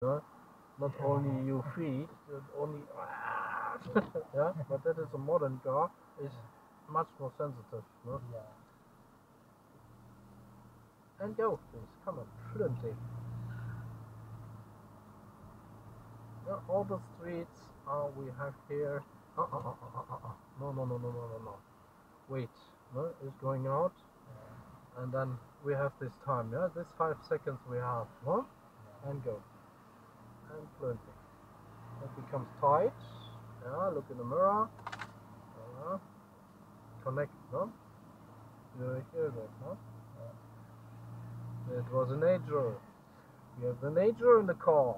Not only you feed, only yeah, but that is a modern car is much more sensitive. Yeah. And go, please, come on, fluently. All the streets we have here. No, no, no, no, no, no, no. Wait, no, it's going out, and then we have this time. Yeah, this 5 seconds we have. No, and go, and fluently. It becomes tight. Yeah, look in the mirror. Connect. No, you hear that? No. It was a nature. We have the nature in the car.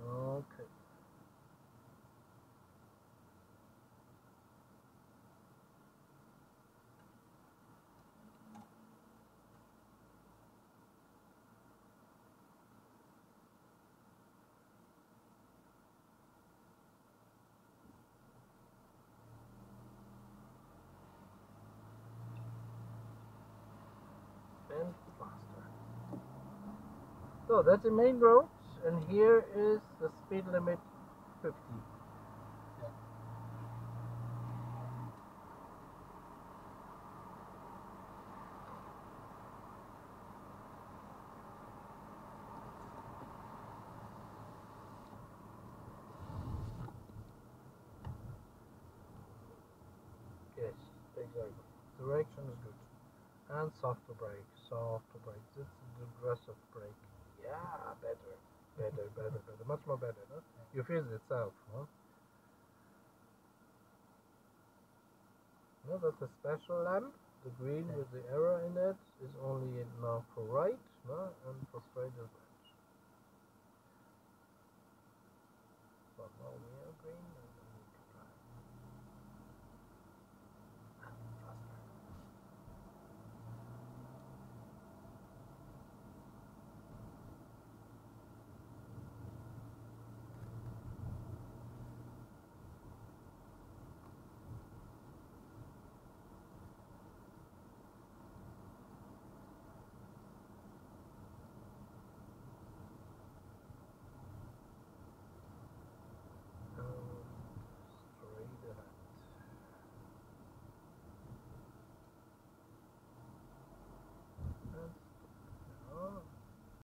Okay. And faster. So that's the main road, and here is the speed limit 50. Yes, exactly. Direction is good. And softer brake, softer brake. This is the aggressive brake. Yeah, better, better, better, better. Much more better, no? You feel it itself, no? No, that's a special lamp. The green with the arrow in it is only now for right, no? And for straight as well.